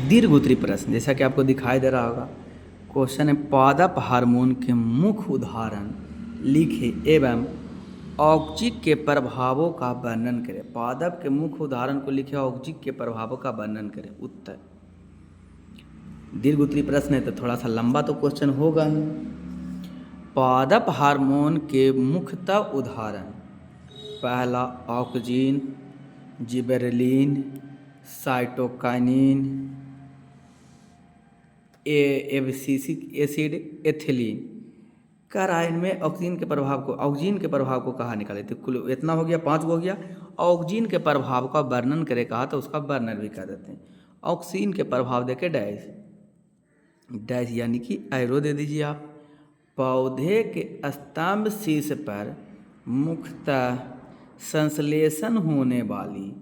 दीर्घ उत्तरी प्रश्न, जैसा कि आपको दिखाई दे रहा होगा, क्वेश्चन है पादप हार्मोन के मुख्य उदाहरण लिखे एवं औक्जिक के प्रभावों का वर्णन करें। पादप के मुख्य उदाहरण को लिखे, औक्जिक के प्रभावों का वर्णन करें। उत्तर दीर्घ उत्तरी प्रश्न है तो थोड़ा सा लंबा तो क्वेश्चन होगा ही। पादप हार्मोन के मुख्यतः उदाहरण, पहला auxin, gibberellin, cytokinin, abscisic acid, ethylene. कराइन में ऑक्सीजन के प्रभाव को कहा निकाले थे। कुल इतना हो गया, 5 हो गया। ऑक्सीजन के प्रभाव का वर्णन करे कहा तो उसका वर्णन भी कर देते हैं। ऑक्सीजन के प्रभाव देके डैश डैश यानी कि एरो दे दीजिए आप। पौधे के स्तंभ शीर्ष पर मुख्यतः संश्लेषण होने वाली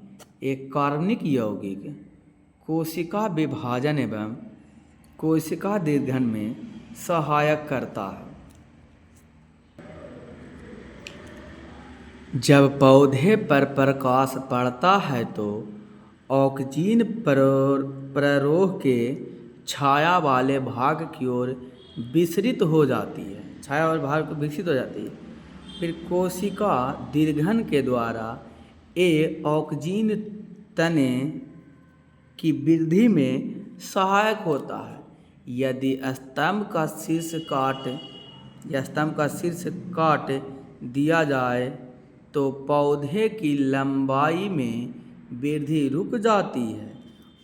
एक कार्बनिक यौगिक कोशिका विभाजन एवं कोशिका दीर्घन में सहायक करता है। जब पौधे पर प्रकाश पड़ता है तो ऑक्सीजन प्ररोह के छाया वाले भाग की ओर विसरित हो जाती है, छाया वाले भाग को विकसित हो जाती है। फिर कोशिका दीर्घन के द्वारा ऑक्सीजन तने की वृद्धि में सहायक होता है। यदि स्तंभ का शीर्ष काट दिया जाए तो पौधे की लंबाई में वृद्धि रुक जाती है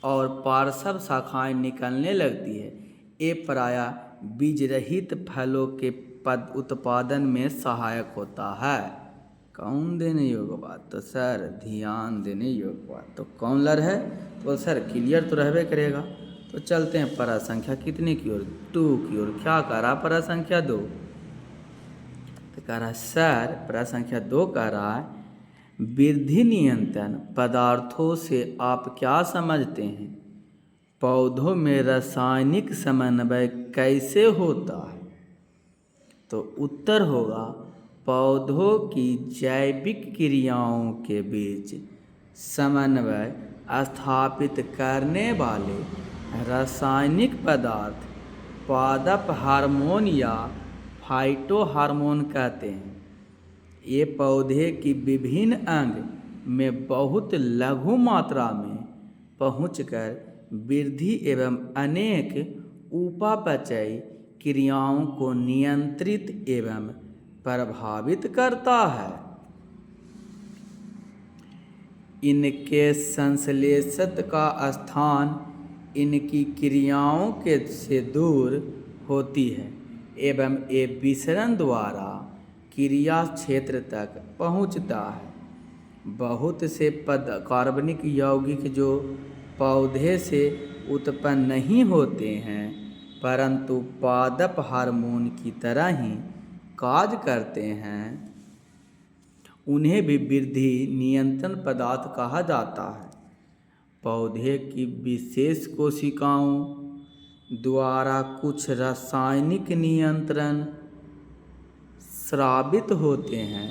और पार्श्व शाखाएं निकलने लगती है। ये प्रायः बीज रहित फलों के उत्पादन में सहायक होता है। कौन देने योग्य बात? तो सर ध्यान देने योग्य बात तो कौन लर है? तो सर क्लियर तो रहबे करेगा। तो चलते हैं परा संख्या कितने की ओर? 2 की ओर। क्या कह रहा परा संख्या 2? तो कह रहा सर परा संख्या 2 कह रहा है वृद्धि नियंत्रण पदार्थों से आप क्या समझते हैं? पौधों में रासायनिक समन्वय कैसे होता है? तो उत्तर होगा पौधों की जैविक क्रियाओं के बीच समन्वय स्थापित करने वाले रासायनिक पदार्थ पादप हार्मोन या फाइटो हार्मोन कहते हैं। ये पौधे की विभिन्न अंग में बहुत लघु मात्रा में पहुंचकर वृद्धि एवं अनेक उपापचयी क्रियाओं को नियंत्रित एवं प्रभावित करता है। इनके संश्लेषित का स्थान इनकी क्रियाओं के से दूर होती है एवं ये विसरण द्वारा क्रिया क्षेत्र तक पहुंचता है। बहुत से कार्बनिक यौगिक जो पौधे से उत्पन्न नहीं होते हैं परंतु पादप हार्मोन की तरह ही कार्य करते हैं, उन्हें भी वृद्धि नियंत्रण पदार्थ कहा जाता है। पौधे की विशेष कोशिकाओं द्वारा कुछ रासायनिक नियंत्रण स्रावित होते हैं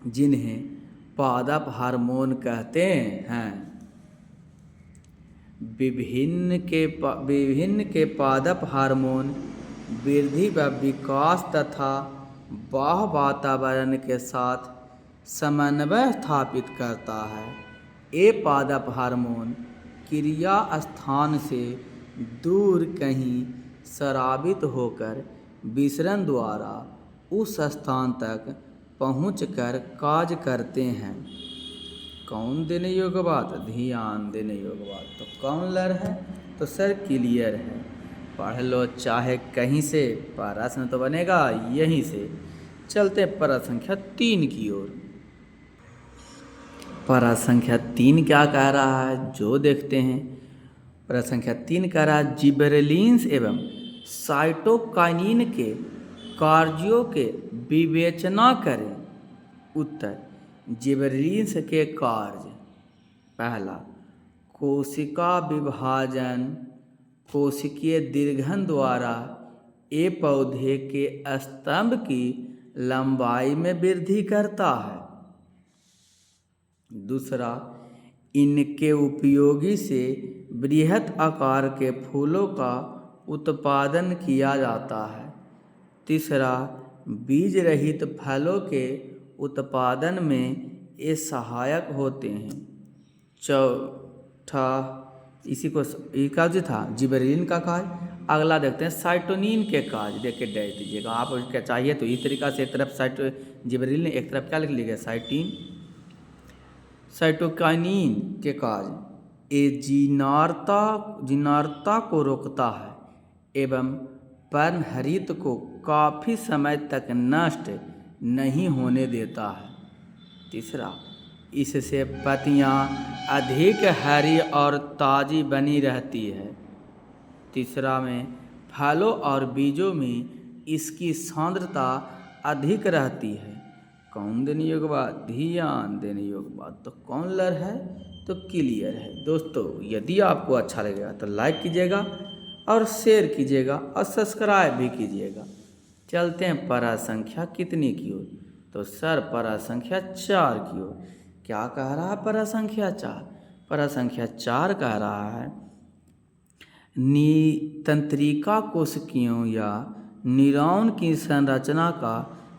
जिन्हें पादप हार्मोन कहते हैं। विभिन्न के पादप हार्मोन वृद्धि व विकास तथा बाह्य वातावरण के साथ समन्वय स्थापित करता है। ये पादप हार्मोन क्रिया स्थान से दूर कहीं स्रावित होकर विसरण द्वारा उस स्थान तक पहुंचकर कार्य करते हैं। कौन देने योग्य बात? ध्यान देने योग्य बात तो कौन लर है? तो सर क्लियर है। पढ़ लो चाहे कहीं से, प्रश्न तो बनेगा यहीं से। चलते हैं प्रश्न संख्या 3 की ओर। प्रश्न संख्या 3 क्या कह रहा है जो देखते हैं। प्रश्न संख्या 3 कह रहा है जिबरेलिन्स एवं साइटोकाइनिन के कार्यों के विवेचना करें। उत्तर जिबरेलिन्स के कार्य: पहला, कोशिका विभाजन कोशिकीय दीर्घन द्वारा ये पौधे के स्तंभ की लंबाई में वृद्धि करता है। दूसरा, इनके उपयोगी से बृहत आकार के फूलों का उत्पादन किया जाता है। तीसरा, बीज रहित फलों के उत्पादन में ये सहायक होते हैं। चौथा, इसी को का जो था जिबरेलिन का कार्य। अगला देखते हैं साइटोनिन के कार्य। देख के डेट दीजिएगा आप, क्या चाहिए तो इस तरीका से एक तरफ जिबरेलिन, एक तरफ क्या लिख लीजिएगा साइटोकाइनिन के कार्य। ये जीर्णता को रोकता है एवं पर्णहरित को काफ़ी समय तक नष्ट नहीं होने देता है। तीसरा, इससे पत्तियां अधिक हरी और ताज़ी बनी रहती है। तीसरा में फलों और बीजों में इसकी सांद्रता अधिक रहती है। कौन देने योग्य बात? ध्यान देने योग्य बात तो कौन लर है? तो क्लियर है। दोस्तों यदि आपको अच्छा लगेगा तो लाइक कीजिएगा और शेयर कीजिएगा और सब्सक्राइब भी कीजिएगा। चलते हैं प्रश्न संख्या कितने की ओर? तो सर परा संख्या 4 की ओर। क्या कह रहा है परा संख्या 4? परा संख्या 4 कह रहा है तंत्रिका कोशिकाओं या न्यूरॉन की संरचना का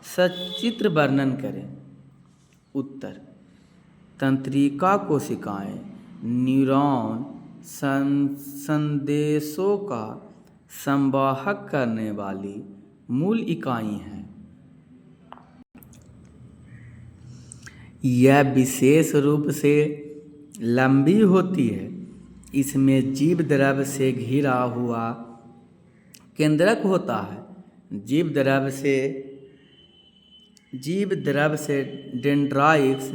सचित्र वर्णन करें। उत्तर, तंत्रिका कोशिकाएं न्यूरॉन संदेशों का संवाहक करने वाली मूल इकाई हैं। यह विशेष रूप से लंबी होती है। इसमें जीव द्रव से घिरा हुआ केंद्रक होता है। जीव द्रव से डेंड्राइट्स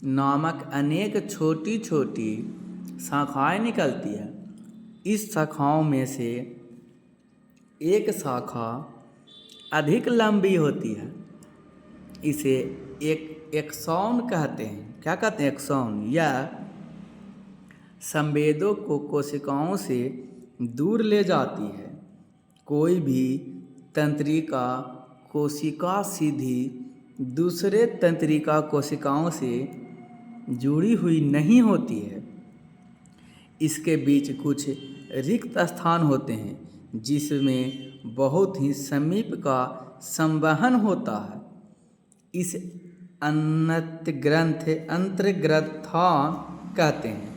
नामक अनेक छोटी छोटी शाखाएं निकलती है। इस शाखाओं में से एक शाखा अधिक लंबी होती है। इसे एक एक्सॉन कहते हैं। क्या कहते हैं? एक्सॉन। यह संवेदों को कोशिकाओं से दूर ले जाती है। कोई भी तंत्रिका कोशिका सीधी दूसरे तंत्रिका कोशिकाओं से जुड़ी हुई नहीं होती है। इसके बीच कुछ रिक्त स्थान होते हैं जिसमें बहुत ही समीप का संवहन होता है। इस अंतर्ग्रंथा कहते हैं।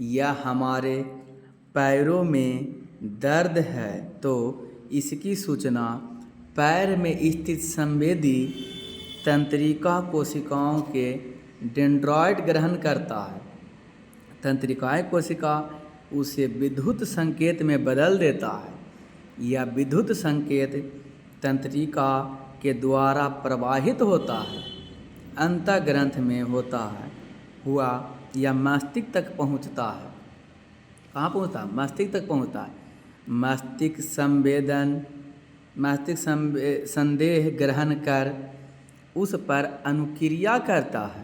यह हमारे पैरों में दर्द है तो इसकी सूचना पैर में स्थित संवेदी तंत्रिका कोशिकाओं के डेंड्राइट ग्रहण करता है। तंत्रिकाएं कोशिका उसे विद्युत संकेत में बदल देता है। यह विद्युत संकेत तंत्रिका के द्वारा प्रवाहित होता है। अंतःग्रंथ में हुआ या मस्तिष्क तक पहुंचता है। कहाँ पहुंचता है? मस्तिष्क तक पहुंचता है। मस्तिष्क संदेश ग्रहण कर उस पर अनुक्रिया करता है।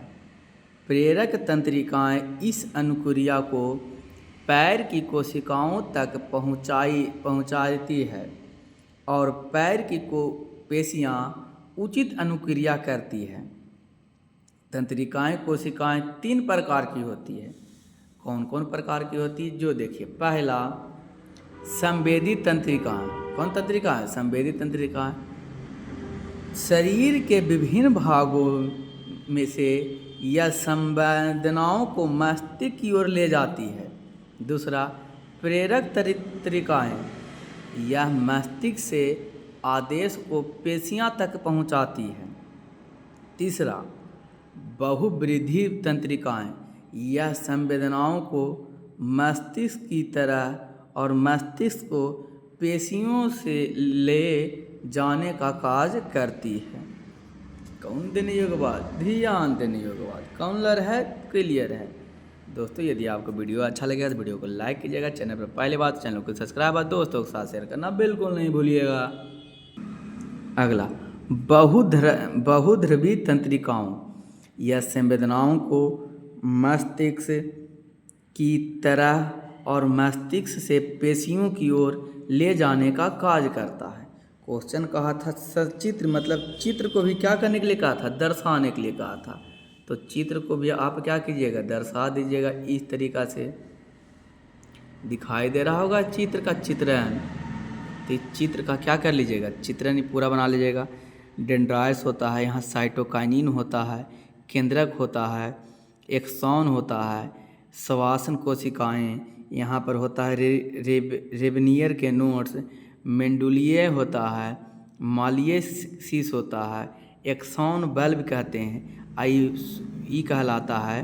प्रेरक तंत्रिकाएं इस अनुक्रिया को पैर की कोशिकाओं तक पहुंचाती है और पैर की पेशियां उचित अनुक्रिया करती है। तंत्रिकाएं कोशिकाएं 3 प्रकार की होती है। कौन कौन प्रकार की होती है? जो देखिए, पहला संवेदी तंत्रिकाएं। कौन तंत्रिकाएं? संवेदी तंत्रिकाएं शरीर के विभिन्न भागों में से यह संवेदनाओं को मस्तिष्क की ओर ले जाती है। दूसरा, प्रेरक तंत्रिकाएं। यह मस्तिष्क से आदेश को पेशियां तक पहुंचाती है। तीसरा, बहुवृद्धि तंत्रिकाएं। यह संवेदनाओं को मस्तिष्क की तरह और मस्तिष्क को पेशियों से ले जाने का कार्य करती है। कौन देने योग्य बात? ध्यान देने योग्य बात। कौन लर है? क्लियर है। दोस्तों, यदि आपको वीडियो अच्छा लगे तो वीडियो को लाइक कीजिएगा। चैनल पर पहले बात चैनल को सब्सक्राइब और दोस्तों के साथ शेयर करना बिल्कुल नहीं भूलिएगा। अगला, बहुध्रुवी तंत्रिकाओं। यह संवेदनाओं को मस्तिष्क की तरह और मस्तिष्क से पेशियों की ओर ले जाने का कार्य करता है। क्वेश्चन कहा था सचित्र, मतलब चित्र को भी क्या करने के लिए कहा था? दर्शाने के लिए कहा था। तो चित्र को भी आप क्या कीजिएगा? दर्शा दीजिएगा। इस तरीक़ा से दिखाई दे रहा होगा चित्र का चित्रण। तो चित्र का क्या कर लीजिएगा? चित्रण ही पूरा बना लीजिएगा। डेंड्राइट्स होता है, यहाँ साइटोकाइनिन होता है, केंद्रक होता है, एक्सॉन होता है, श्वसन कोशिकाएं, यहाँ पर होता है रेवनियर के नोड्स, मेंडुलिये होता है, मालिये शीश होता है, एक्सॉन बल्ब कहते हैं। ई कहलाता है,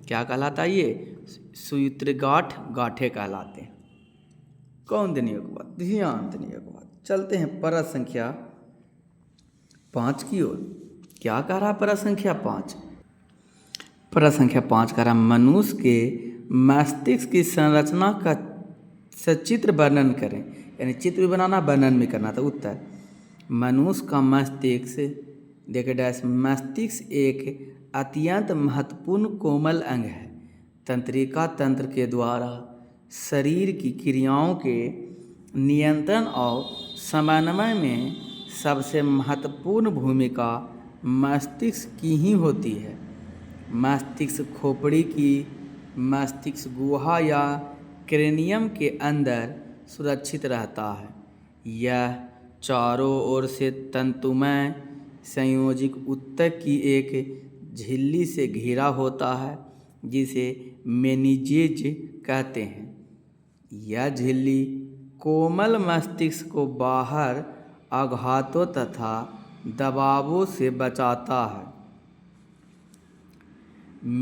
क्या कहलाता है? ये सूत्रगाठे कहलाते हैं। कौन देने योग्य बात? ध्यान देने योग्य बात। चलते हैं परत संख्या 5 की ओर। क्या कह रहा है परत संख्या 5? परत संख्या 5 कह रहा मनुष्य के मस्तिष्क की संरचना का सचित्र वर्णन करें। यानी चित्र भी बनाना, वर्णन भी करना था। उत्तर, मनुष्य का मस्तिष्क, देखिए डैश, मस्तिष्क एक अत्यंत महत्वपूर्ण कोमल अंग है। तंत्रिका तंत्र के द्वारा शरीर की क्रियाओं के नियंत्रण और समन्वय में सबसे महत्वपूर्ण भूमिका मस्तिष्क की ही होती है। मस्तिष्क खोपड़ी की मस्तिष्क गुहा या क्रेनियम के अंदर सुरक्षित रहता है। यह चारों ओर से तंतुमय संयोजित ऊतक की एक झिल्ली से घिरा होता है जिसे मेनिंजेज कहते हैं। यह झिल्ली कोमल मस्तिष्क को बाहर आघातों तथा दबावों से बचाता है।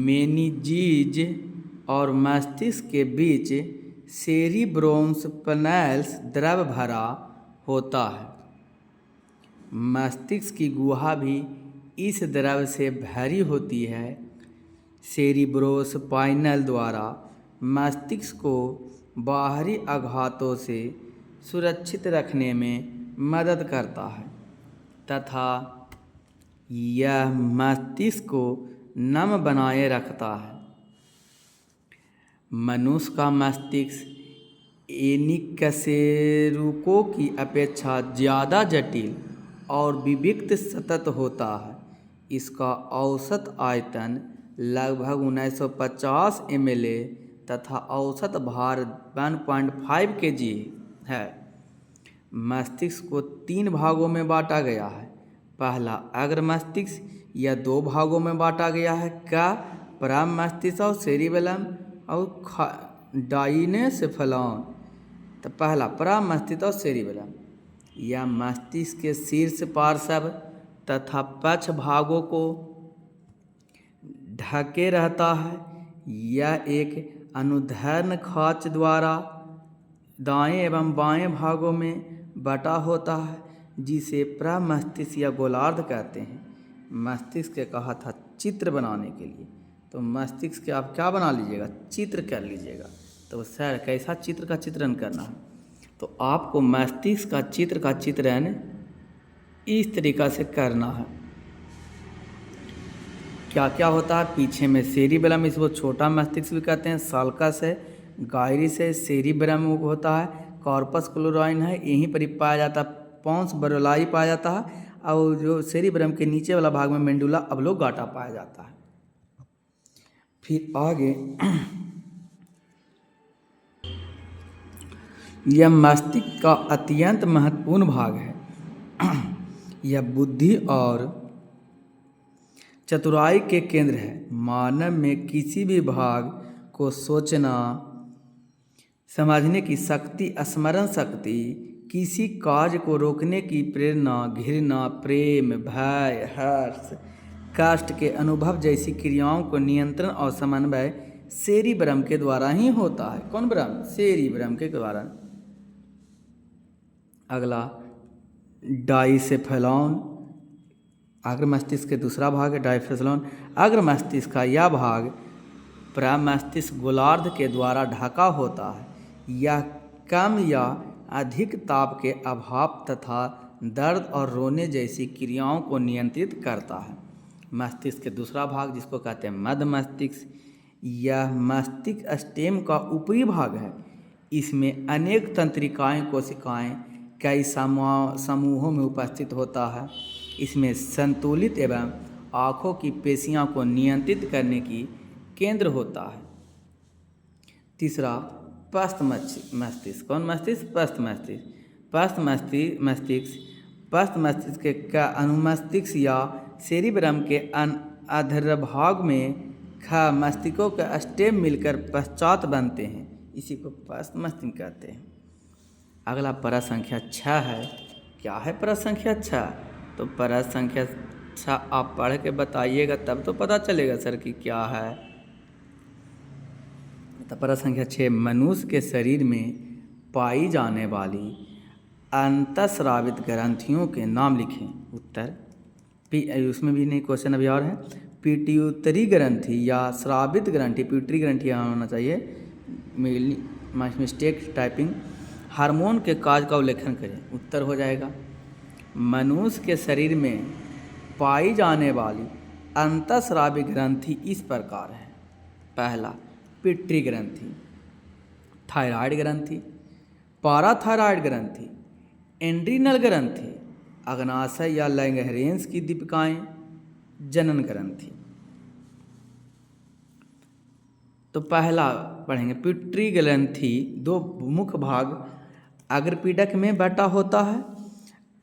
मेनिंजेज और मस्तिष्क के बीच सेरिब्रोस्पाइनल द्रव भरा होता है। मस्तिष्क की गुहा भी इस द्रव से भरी होती है। सेरिब्रोस्पाइनल द्वारा मस्तिष्क को बाहरी आघातों से सुरक्षित रखने में मदद करता है तथा यह मस्तिष्क को नम बनाए रखता है। मनुष्य का मस्तिष्क एनिकशेरुकों की अपेक्षा ज़्यादा जटिल और विविक्त सतत होता है। इसका औसत आयतन लगभग 1950 ml तथा औसत भार 1.5 kg है। मस्तिष्क को 3 भागों में बांटा गया है। पहला अग्र मस्तिष्क यह 2 भागों में बांटा गया है। क्या प्राइम मस्तिष्क और सेरिबेलम और डाइनेसेफेलॉन। तो पहला प्राइम मस्तिष्क और सेरिबेलम यह मस्तिष्क के शीर्ष पार्श्व तथा पक्ष भागों को ढके रहता है। यह एक अनुदैर्ध्य खांच द्वारा दाएं एवं बाएं भागों में बटा होता है जिसे प्रमस्तिष्क या गोलार्ध कहते हैं। मस्तिष्क के कहा था चित्र बनाने के लिए, तो मस्तिष्क के आप क्या बना लीजिएगा, चित्र कर लीजिएगा। तो सर कैसा चित्र का चित्रण करना है, तो आपको मस्तिष्क का चित्रण इस तरीक़ा से करना है। क्या क्या होता है, पीछे में सेरिबेलम, इसको छोटा मस्तिष्क भी कहते हैं, साल्कस है, गायरिस है, सेरिबेलम होता है, कॉर्पस क्लोराइन है, यहीं पर ही पाया जाता है, पोंस बरोलाई पाया जाता है, और जो सेरिबेलम के नीचे वाला भाग में मेंडुला ऑब्लोंगाटा पाया जाता है। फिर आगे यह मस्तिष्क का अत्यंत महत्वपूर्ण भाग है। यह बुद्धि और चतुराई के केंद्र है। मानव में किसी भी भाग को सोचना, समझने की शक्ति, स्मरण शक्ति, किसी कार्य को रोकने की प्रेरणा, घृणा, प्रेम, भय, हर्ष, कष्ट के अनुभव जैसी क्रियाओं को नियंत्रण और समन्वय सेरिब्रम के द्वारा ही होता है। कौन ब्रह्म? सेरिब्रम के द्वारा। अगला डाइसेफेलॉन, अग्र मस्तिष्क के दूसरा भाग है डाइसेफेलॉन। अग्र मस्तिष्क का यह भाग प्रमस्तिष्क गोलार्ध के द्वारा ढका होता है। यह कम या अधिक ताप के अभाव तथा दर्द और रोने जैसी क्रियाओं को नियंत्रित करता है। मस्तिष्क के दूसरा भाग जिसको कहते हैं मध्य मस्तिष्क, यह मस्तिष्क स्टेम का ऊपरी भाग है। इसमें अनेक तंत्रिकाएं, कोशिकाएं कई समूहों में उपस्थित होता है। इसमें संतुलित एवं आँखों की पेशियों को नियंत्रित करने की केंद्र होता है। तीसरा पश्च मस्तिष्क। कौन मस्तिष्क? पश्च मस्तिष्क। पश्च मस्तिष्क के अनुमस्तिष्क या सेरिब्रम के अधरभाग में मस्तिष्कों के स्टेम मिलकर पश्चात बनते हैं, इसी को पश्च मस्तिष्क कहते हैं। अगला परत संख्या 6 है। क्या है परत संख्या 6? तो परत संख्या 6 आप पढ़ के बताइएगा तब तो पता चलेगा सर कि क्या है। तो परत संख्या 6, मनुष्य के शरीर में पाई जाने वाली अंतःस्रावित ग्रंथियों के नाम लिखें। उत्तर उसमें भी नहीं, क्वेश्चन अभी और है। पिट्यूटरी ग्रंथि या स्रावित ग्रंथि, पिट्यूटरी ग्रंथि यहाँ होना चाहिए, मिस्टेक टाइपिंग। हार्मोन के कार्य का उल्लेखन करें। उत्तर हो जाएगा मनुष्य के शरीर में पाई जाने वाली अंतःस्रावी ग्रंथि इस प्रकार है। पहला पिट्यूटरी ग्रंथि, थायराइड ग्रंथि, पाराथायराइड ग्रंथि, एंड्रीनल ग्रंथि, अग्नाशय या लैंगरेंस की दीपिकाएँ, जनन ग्रंथि। तो पहला पढ़ेंगे, पिट्यूटरी ग्रंथि दो मुख्य भाग अग्रपीडक में बटा होता है।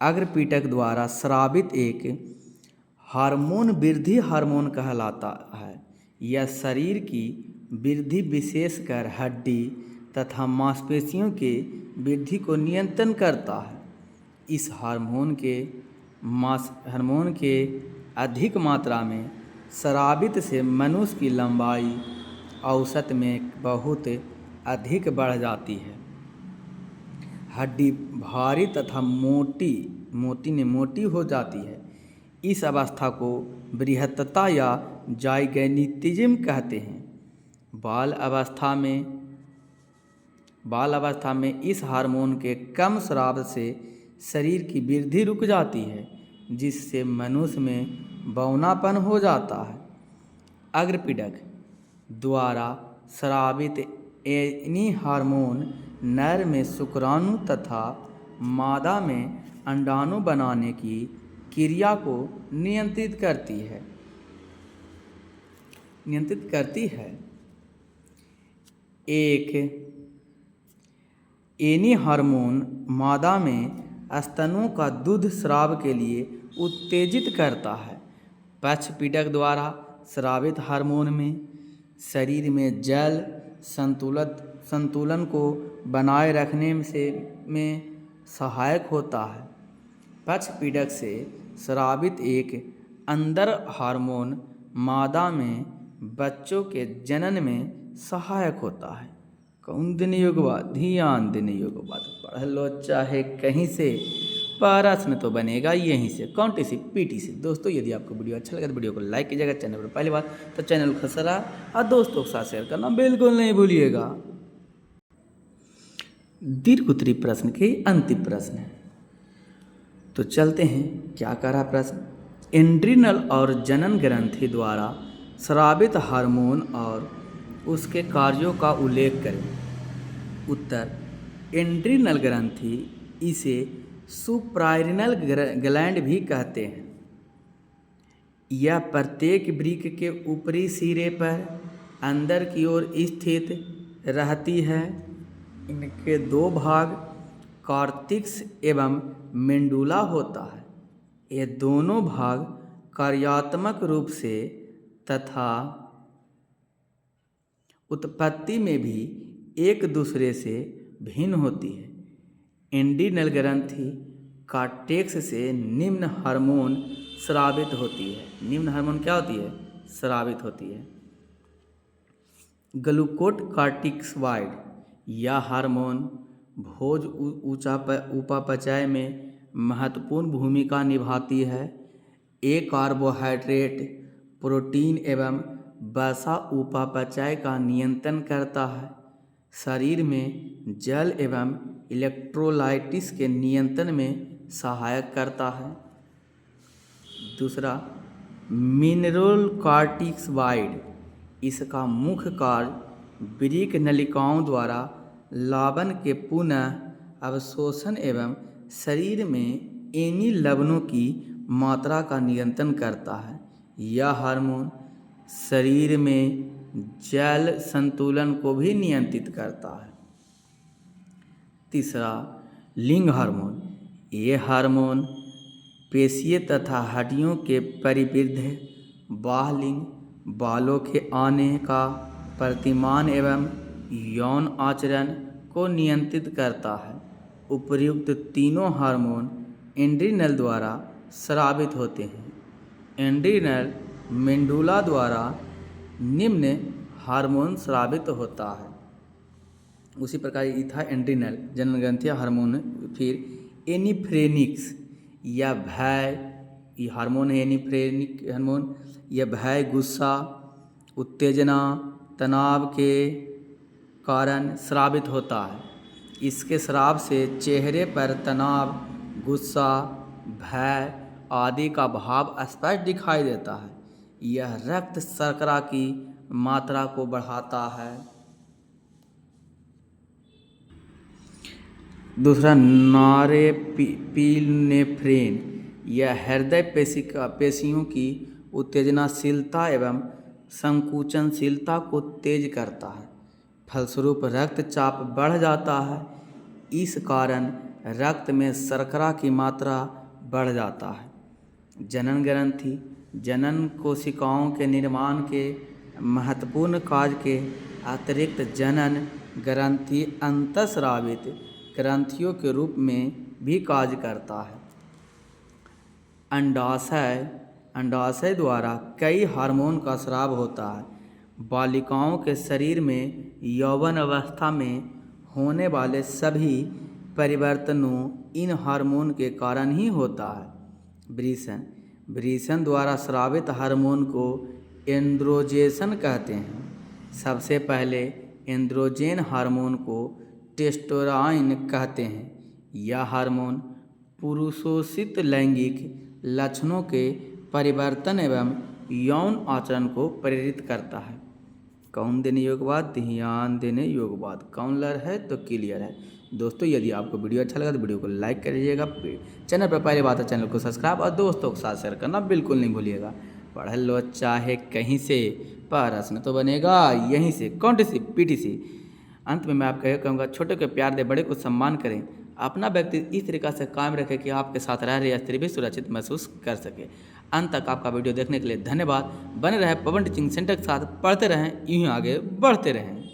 अग्रपीडक द्वारा स्रावित एक हार्मोन वृद्धि हार्मोन कहलाता है। यह शरीर की वृद्धि विशेषकर हड्डी तथा मांसपेशियों के वृद्धि को नियंत्रण करता है। इस हार्मोन के अधिक मात्रा में स्रावित से मनुष्य की लंबाई औसत में बहुत अधिक बढ़ जाती है। हड्डी भारी तथा मोटी हो जाती है। इस अवस्था को बृहत्तता या जाइगैनिटिज्म कहते हैं। बाल अवस्था में इस हार्मोन के कम स्राव से शरीर की वृद्धि रुक जाती है, जिससे मनुष्य में बौनापन हो जाता है। अग्रपीडक द्वारा स्रावित एनी हार्मोन नर में शुक्राणु तथा मादा में अंडाणु बनाने की क्रिया को नियंत्रित करती है। एक एनी हार्मोन मादा में स्तनों का दूध स्राव के लिए उत्तेजित करता है। पक्षपीडक द्वारा स्रावित हार्मोन में शरीर में जल संतुलन को बनाए रखने में सहायक होता है। पक्षपीडक से स्रावित एक अंदर हार्मोन मादा में बच्चों के जनन में सहायक होता है। कौन दिन योगवा, ध्यान देने योगवा, पढ़ लो चाहे कहीं से, प्रश्न तो बनेगा यहीं से, कौन सी पीटी से। दोस्तों यदि आपको वीडियो अच्छा लगे तो वीडियो को लाइक कीजिएगा। चैनल पर पहली बार तो चैनल को सब्सक्राइब और दोस्तों के साथ शेयर करना बिल्कुल नहीं भूलिएगा। दीर्घ उत्तरी प्रश्न के अंतिम प्रश्न है, तो चलते हैं। क्या कह रहा प्रश्न, एड्रिनल और जनन ग्रंथि द्वारा स्रावित हार्मोन और उसके कार्यों का उल्लेख करें। उत्तर, एड्रिनल ग्रंथि, इसे सुप्रारिनल ग्लैंड भी कहते हैं। यह प्रत्येक वृक्क के ऊपरी सिरे पर अंदर की ओर स्थित रहती है। इनके दो भाग कॉर्टेक्स एवं मेडुला होता है। ये दोनों भाग कार्यात्मक रूप से तथा उत्पत्ति में भी एक दूसरे से भिन्न होती है। एड्रिनल ग्रंथि कॉर्टेक्स से निम्न हार्मोन स्रावित होती है। निम्न हार्मोन क्या होती है? स्रावित होती है। ग्लूकोकॉर्टिकॉइड, यह हार्मोन भोज उपापचय में महत्वपूर्ण भूमिका निभाती है। एक कार्बोहाइड्रेट, प्रोटीन एवं वसा उपापचय का नियंत्रण करता है। शरीर में जल एवं इलेक्ट्रोलाइटिस के नियंत्रण में सहायक करता है। दूसरा, मिनरल कॉर्टिकॉइड, इसका मुख्य कार्य वृक्क नलिकाओं द्वारा लवण के पुनः अवशोषण एवं शरीर में एनी लवणों की मात्रा का नियंत्रण करता है। यह हार्मोन शरीर में जल संतुलन को भी नियंत्रित करता है। तीसरा, लिंग हार्मोन, ये हार्मोन पेशियों तथा हड्डियों के परिवृद्धि, बाह्यलिंग, बालों के आने का प्रतिमान एवं यौन आचरण को नियंत्रित करता है। उपर्युक्त तीनों हार्मोन एड्रिनल द्वारा स्रावित होते हैं। एड्रिनल मेडुला द्वारा निम्न हार्मोन स्रावित होता है। उसी प्रकार ये था एड्रिनल जनन ग्रंथि हार्मोन। फिर एनिफ्रेनिक्स, यह भय, ये हार्मोन है एनिफ्रेनिक हार्मोन। यह भय, गुस्सा, उत्तेजना, तनाव के कारण स्रावित होता है। इसके स्राव से चेहरे पर तनाव, गुस्सा, भय आदि का भाव स्पष्ट दिखाई देता है। यह रक्त शर्करा की मात्रा को बढ़ाता है। दूसरा, नॉरेपिनेफ्रेन, यह हृदय पेशियों की उत्तेजनाशीलता एवं संकुचनशीलता को तेज करता है। फलस्वरूप रक्तचाप बढ़ जाता है। इस कारण रक्त में शर्करा की मात्रा बढ़ जाता है। जनन ग्रंथि जनन कोशिकाओं के निर्माण के महत्वपूर्ण कार्य के अतिरिक्त जनन ग्रंथि अंतःस्रावित ग्रंथियों के रूप में भी कार्य करता है। अंडाशय द्वारा कई हार्मोन का स्राव होता है। बालिकाओं के शरीर में यौवन अवस्था में होने वाले सभी परिवर्तनों इन हार्मोन के कारण ही होता है। वृषण द्वारा स्रावित हार्मोन को एंड्रोजेन कहते हैं। सबसे पहले एंड्रोजेन हार्मोन को टेस्टोस्टेरोन कहते हैं। यह हार्मोन पुरुषोचित लैंगिक लक्षणों के परिवर्तन एवं यौन आचरण को प्रेरित करता है। कौन देने योग्य बात, ध्यान देने योग्य बात। काउंसलर है तो क्लियर है। दोस्तों यदि आपको वीडियो अच्छा लगा तो वीडियो को लाइक करिएगा, चैनल पर पहली बात है चैनल को सब्सक्राइब और दोस्तों के साथ शेयर करना बिल्कुल नहीं भूलिएगा। पढ़ लो चाहे कहीं से, प्रश्न तो बनेगा यहीं से, कॉन्टेसिव पीटीसी। अंत में मैं आपको यह कहूँगा, छोटे को प्यार दे, बड़े को सम्मान करें, अपना व्यक्ति इस तरीक़ा से कायम रखें कि आपके साथ रह रही स्त्री भी सुरक्षित महसूस कर सके। अंत तक आपका वीडियो देखने के लिए धन्यवाद। बने रहे पवन टीचिंग सेंटर के साथ, पढ़ते रहें, यूँ ही आगे बढ़ते रहें।